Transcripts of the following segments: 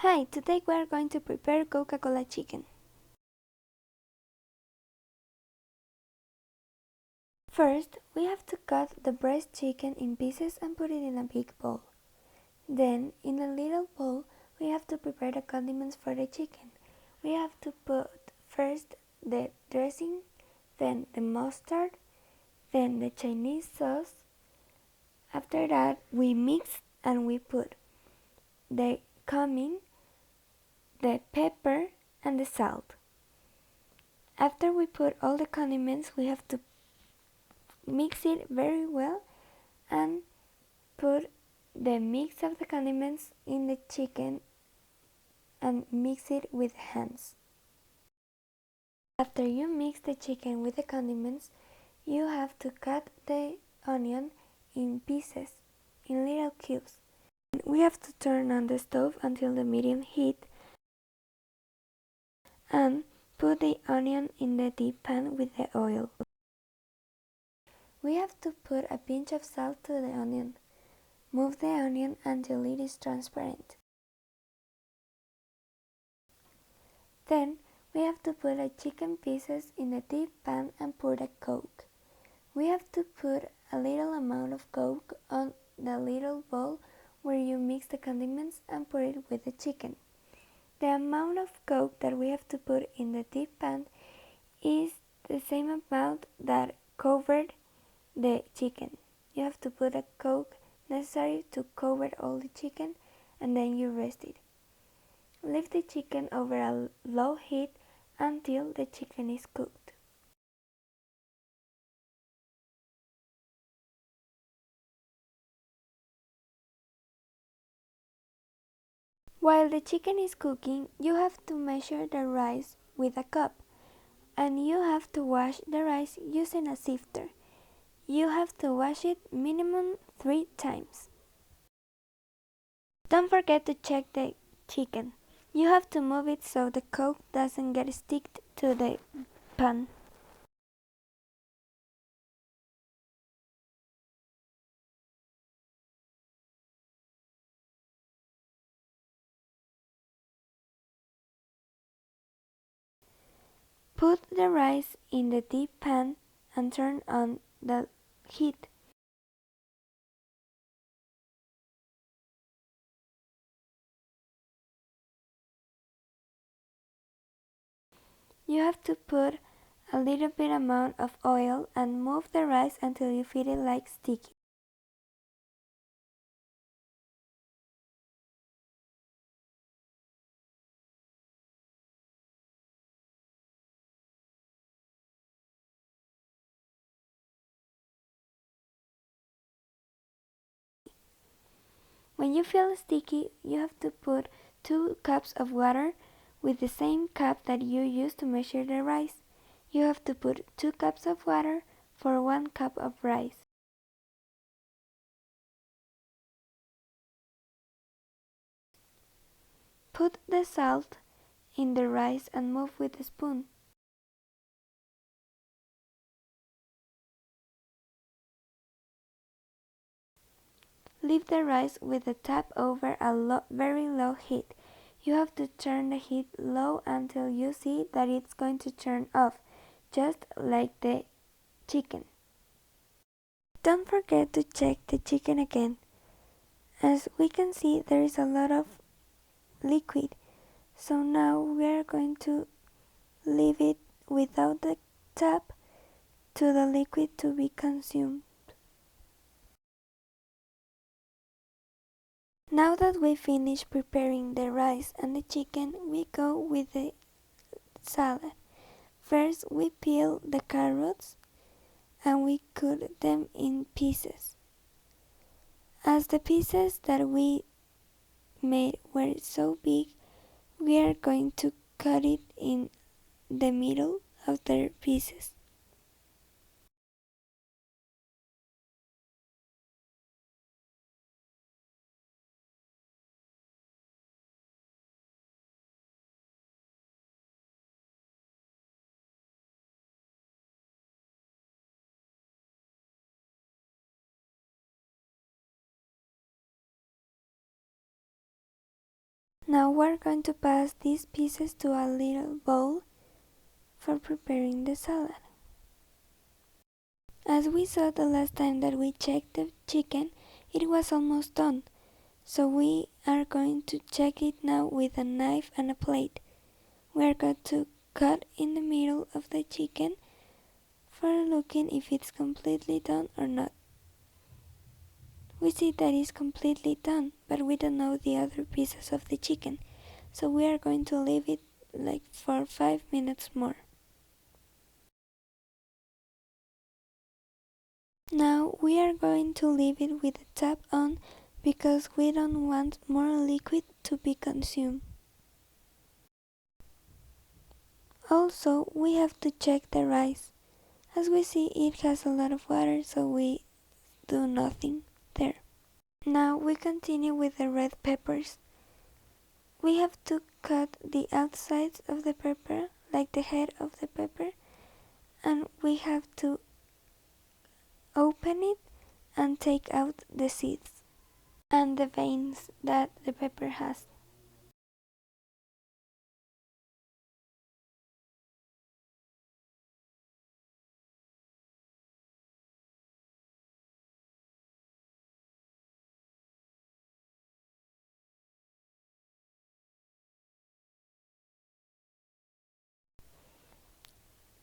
Hi, today we are going to prepare Coca-Cola chicken. First, we have to cut the breast chicken in pieces and put it in a big bowl. Then, in a little bowl, we have to prepare the condiments for the chicken. We have to put first the dressing, then the mustard, then the Chinese sauce. After that, we mix and we put the cumin, the pepper, and the salt. After we put all the condiments, we have to mix it very well and put the mix of the condiments in the chicken and mix it with hands. After you mix the chicken with the condiments, you have to cut the onion in pieces, in little cubes. We have to turn on the stove until the medium heat and put the onion in the deep pan with the oil. We have to put a pinch of salt to the onion. Move the onion until it is transparent. Then we have to put the chicken pieces in the deep pan and pour the Coke. We have to put a little amount of Coke on the little bowl where you mix the condiments and put it with the chicken. The amount of Coke that we have to put in the deep pan is the same amount that covered the chicken. You have to put a Coke necessary to cover all the chicken and then you rest it. Leave the chicken over a low heat until the chicken is cooked. While the chicken is cooking, you have to measure the rice with a cup and you have to wash the rice using a sifter. You have to wash it minimum 3 times. Don't forget to check the chicken. You have to move it so the Coke doesn't get stick to the pan. Put the rice in the deep pan and turn on the heat. You have to put a little bit amount of oil and move the rice until you feel it like sticky. When you feel sticky, you have to put 2 cups of water with the same cup that you used to measure the rice. You have to put 2 cups of water for 1 cup of rice. Put the salt in the rice and move with a spoon. Leave the rice with the tap over a very low heat. You have to turn the heat low until you see that it's going to turn off, just like the chicken. Don't forget to check the chicken again. As we can see, there is a lot of liquid. So now we are going to leave it without the tap to the liquid to be consumed. Now that we finish preparing the rice and the chicken, we go with the salad. First we peel the carrots and we cut them in pieces. As the pieces that we made were so big, we are going to cut it in the middle of the pieces. Now we're going to pass these pieces to a little bowl for preparing the salad. As we saw the last time that we checked the chicken, it was almost done. So we are going to check it now with a knife and a plate. We are going to cut in the middle of the chicken for looking if it's completely done or not. We see that it's completely done, but we don't know the other pieces of the chicken. So we are going to leave it like for 5 minutes more. Now we are going to leave it with the tap on because we don't want more liquid to be consumed. Also, we have to check the rice. As we see, it has a lot of water, so we do nothing there. Now we continue with the red peppers. We have to cut the outsides of the pepper, like the head of the pepper, and we have to open it and take out the seeds and the veins that the pepper has.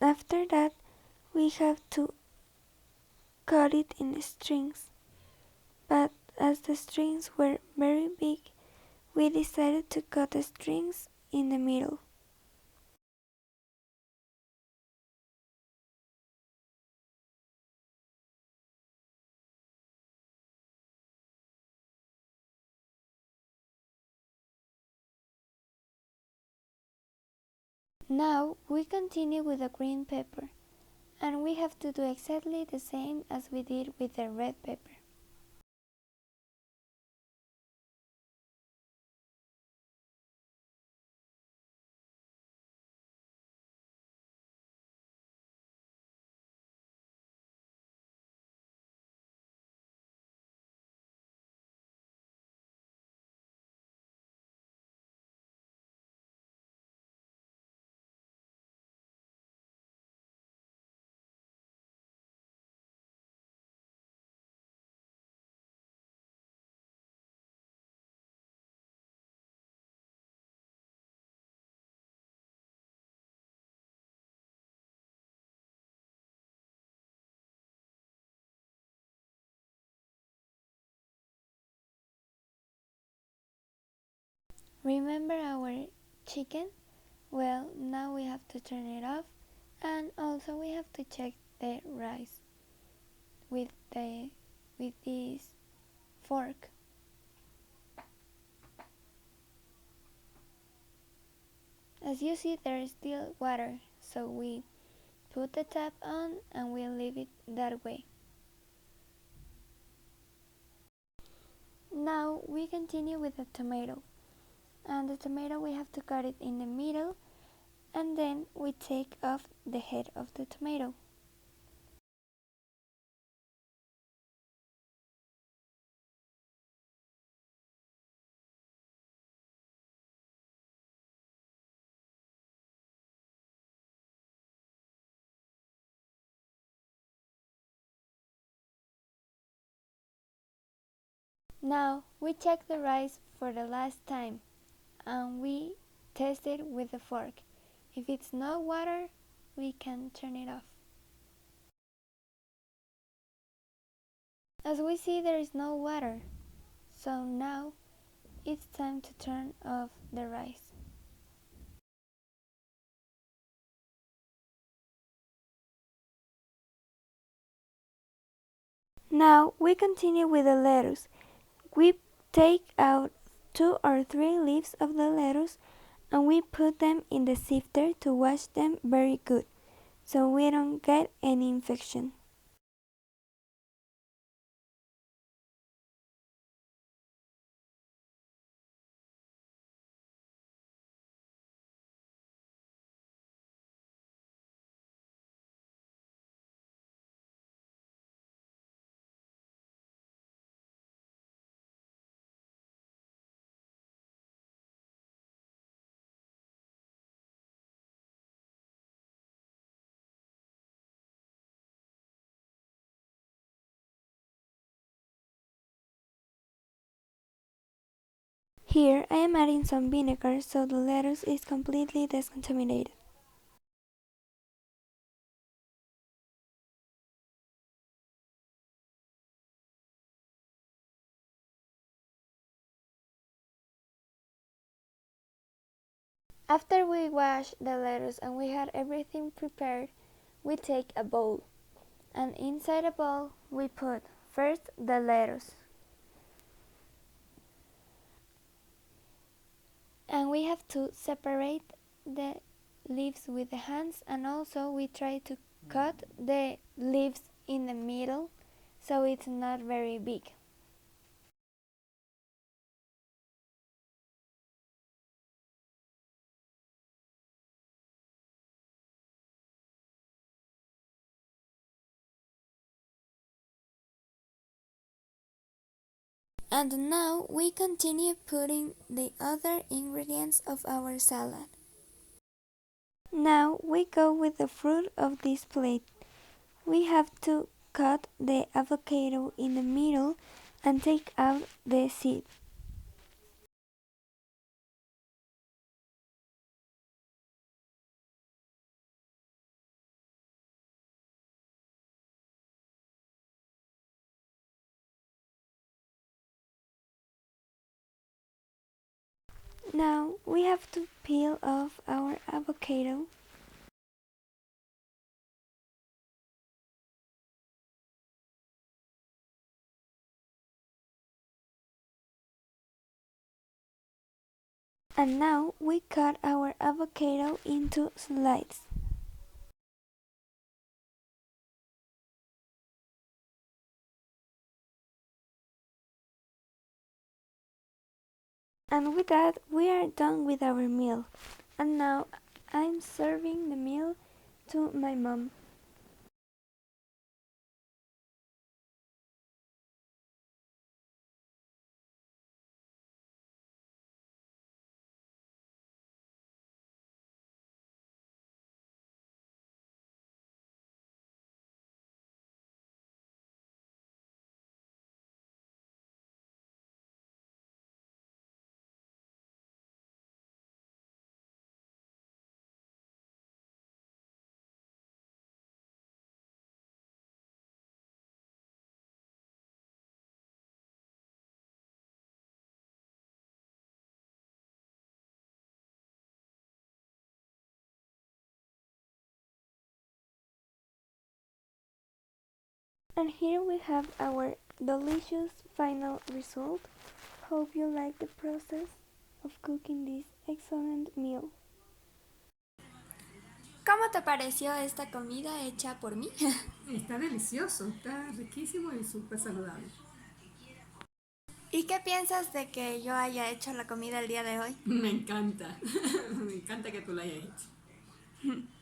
After that, we have to cut it in strings, but as the strings were very big, we decided to cut the strings in the middle. Now we continue with the green pepper, and we have to do exactly the same as we did with the red pepper. Remember our chicken? Well, now we have to turn it off, and also we have to check the rice with this fork. As you see, there is still water, so we put the tap on and we'll leave it that way. Now we continue with the tomato, and the tomato we have to cut it in the middle, and then we take off the head of the tomato. Now we check the rice for the last time, and we test it with a fork. If it's no water, we can turn it off. As we see, there is no water, so now it's time to turn off the rice. Now we continue with the lettuce. We take out 2 or 3 leaves of the lettuce and we put them in the sifter to wash them very good so we don't get any infection. Here I am adding some vinegar so the lettuce is completely discontaminated. After we wash the lettuce and we had everything prepared, we take a bowl. And inside a bowl we put first the lettuce. And we have to separate the leaves with the hands, and also we try to cut the leaves in the middle so it's not very big. And now we continue putting the other ingredients of our salad. Now we go with the fruit of this plate. We have to cut the avocado in the middle and take out the seed. Now we have to peel off our avocado. And now we cut our avocado into slices. And with that we are done with our meal. And now I'm serving the meal to my mom. And here we have our delicious final result. Hope you like the process of cooking this excellent meal. ¿Cómo te pareció esta comida hecha por mí? Está delicioso, está riquísimo y súper saludable. ¿Y qué piensas de que yo haya hecho la comida el día de hoy? Me encanta, me encanta que tú lo hayas hecho.